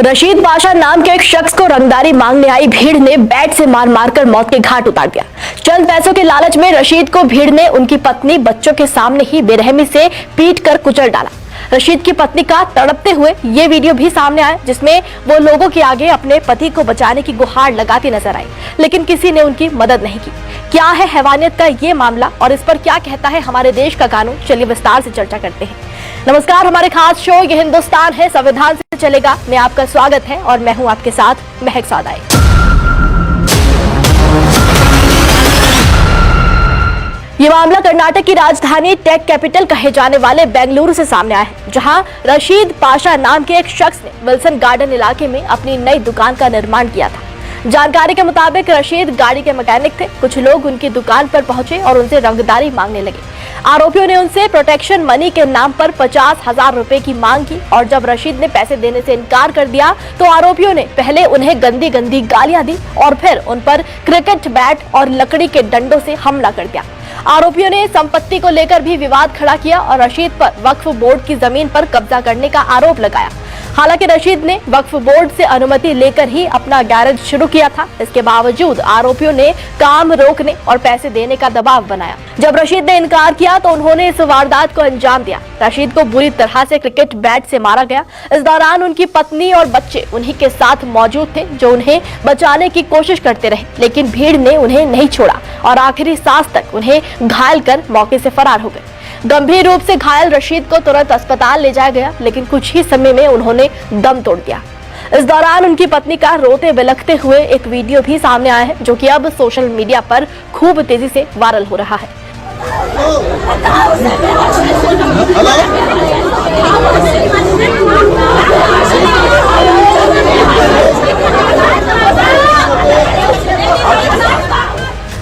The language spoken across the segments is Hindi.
रशीद पाशा नाम के एक शख्स को रंगदारी मांगने आई भीड़ ने बैट से मार मारकर मौत के घाट उतार दिया। चंद पैसों के लालच में रशीद को भीड़ ने उनकी पत्नी बच्चों के सामने ही बेरहमी से पीट कर कुचल डाला। रशीद की पत्नी का तड़पते हुए ये वीडियो भी सामने आया, जिसमें वो लोगों के आगे अपने पति को बचाने की गुहार लगाती नजर आई, लेकिन किसी ने उनकी मदद नहीं की। क्या है हैवानियत का ये मामला और इस पर क्या कहता है हमारे देश का कानून, चलिए विस्तार से चर्चा करते हैं। नमस्कार, हमारे खास शो ये हिंदुस्तान है संविधान से चलेगा में आपका स्वागत है और मैं हूं आपके साथ महक सादाई। ये मामला कर्नाटक की राजधानी टेक कैपिटल कहे जाने वाले बेंगलुरु से सामने आया है, जहां रशीद पाशा नाम के एक शख्स ने विल्सन गार्डन इलाके में अपनी नई दुकान का निर्माण किया था। जानकारी के मुताबिक रशीद गाड़ी के मैकेनिक थे। कुछ लोग उनकी दुकान पर पहुंचे और उनसे रंगदारी मांगने लगे। आरोपियों ने उनसे प्रोटेक्शन मनी के नाम पर 50,000 रुपए की मांग की और जब रशीद ने पैसे देने से इनकार कर दिया तो आरोपियों ने पहले उन्हें गंदी गंदी गालियां दी और फिर उन पर क्रिकेट बैट और लकड़ी के डंडों से हमला कर दिया। आरोपियों ने संपत्ति को लेकर भी विवाद खड़ा किया और रशीद पर वक्फ बोर्ड की जमीन पर कब्जा करने का आरोप लगाया। हालांकि रशीद ने वक्फ बोर्ड से अनुमति लेकर ही अपना गैरेज शुरू किया था। इसके बावजूद आरोपियों ने काम रोकने और पैसे देने का दबाव बनाया। जब रशीद ने इनकार किया तो उन्होंने इस वारदात को अंजाम दिया। रशीद को बुरी तरह से क्रिकेट बैट से मारा गया। इस दौरान उनकी पत्नी और बच्चे उन्हीं के साथ मौजूद थे, जो उन्हें बचाने की कोशिश करते रहे, लेकिन भीड़ ने उन्हें नहीं छोड़ा और आखिरी सांस तक उन्हें घायल कर मौके से फरार हो गए। गंभीर रूप से घायल रशीद को तुरंत अस्पताल ले जाया गया, लेकिन कुछ ही समय में उन्होंने दम तोड़ दिया। इस दौरान उनकी पत्नी का रोते बिलखते हुए एक वीडियो भी सामने आया है, जो कि अब सोशल मीडिया पर खूब तेजी से वायरल हो रहा है।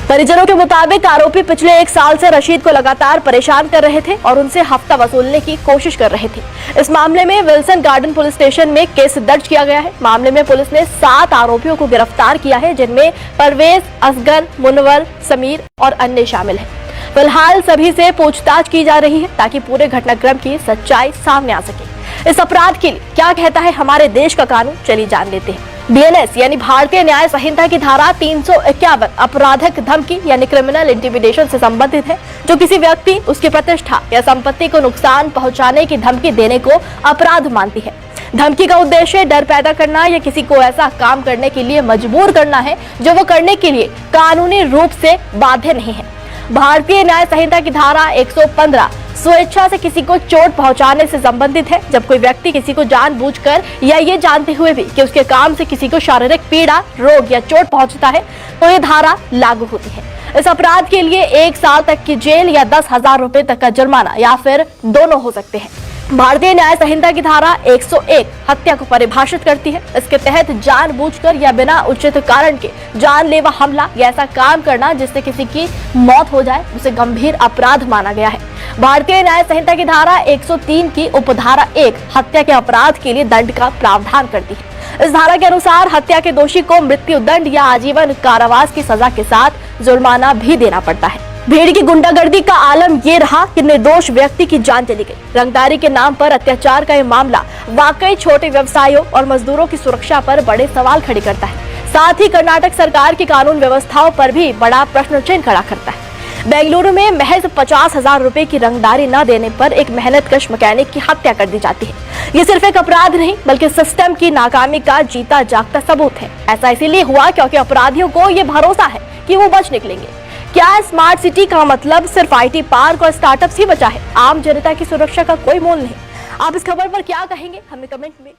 परिजनों के मुताबिक आरोपी पिछले 1 साल से रशीद को लगातार परेशान कर रहे थे और उनसे हफ्ता वसूलने की कोशिश कर रहे थे। इस मामले में विल्सन गार्डन पुलिस स्टेशन में केस दर्ज किया गया है। मामले में पुलिस ने 7 आरोपियों को गिरफ्तार किया है, जिनमें परवेज, असगर, मुनवर, समीर और अन्य शामिल हैं। फिलहाल सभी से पूछताछ की जा रही है ताकि पूरे घटनाक्रम की सच्चाई सामने आ सके। इस अपराध के लिए क्या कहता है हमारे देश का कानून, चलिए जान लेते हैं। BNS यानी भारतीय न्याय संहिता की धारा 351 आपराधिक धमकी यानी क्रिमिनल इंटिमिडेशन से संबंधित है, जो किसी व्यक्ति, उसकी प्रतिष्ठा या संपत्ति को नुकसान पहुंचाने की धमकी देने को अपराध मानती है। धमकी का उद्देश्य डर पैदा करना या किसी को ऐसा काम करने के लिए मजबूर करना है जो वो करने के लिए कानूनी रूप से बाध्य नहीं है। भारतीय न्याय संहिता की धारा 115 स्वेच्छा से किसी को चोट पहुंचाने से संबंधित है। जब कोई व्यक्ति किसी को जानबूझकर या ये जानते हुए भी कि उसके काम से किसी को शारीरिक पीड़ा, रोग या चोट पहुंचता है तो ये धारा लागू होती है। इस अपराध के लिए 1 साल तक की जेल या 10,000 रुपए तक का जुर्माना या फिर दोनों हो सकते हैं। भारतीय न्याय संहिता की धारा 101 हत्या को परिभाषित करती है। इसके तहत जानबूझकर या बिना उचित कारण के जानलेवा हमला या ऐसा काम करना जिससे किसी की मौत हो जाए, उसे गंभीर अपराध माना गया है। भारतीय न्याय संहिता की धारा 103 की उपधारा 1 हत्या के अपराध के लिए दंड का प्रावधान करती है। इस धारा के अनुसार हत्या के दोषी को मृत्यु दंड या आजीवन कारावास की सजा के साथ जुर्माना भी देना पड़ता है। भीड़ की गुंडागर्दी का आलम ये रहा कि निर्दोष व्यक्ति की जान चली गई। रंगदारी के नाम पर अत्याचार का ये मामला वाकई छोटे व्यवसायियों और मजदूरों की सुरक्षा पर बड़े सवाल खड़े करता है। साथ ही कर्नाटक सरकार की कानून व्यवस्थाओं पर भी बड़ा प्रश्न चिन्ह खड़ा करता है। बेंगलुरु में महज 50,000 रुपए की रंगदारी न देने पर एक मेहनतकश मैकेनिक की हत्या कर दी जाती है। ये सिर्फ एक अपराध नहीं बल्कि सिस्टम की नाकामी का जीता जागता सबूत है। ऐसा इसीलिए हुआ क्योंकि अपराधियों को ये भरोसा है कि वो बच निकलेंगे। क्या स्मार्ट सिटी का मतलब सिर्फ IT पार्क और स्टार्टअप्स ही बचा है? आम जनता की सुरक्षा का कोई मोल नहीं। आप इस खबर पर क्या कहेंगे, हमें कमेंट में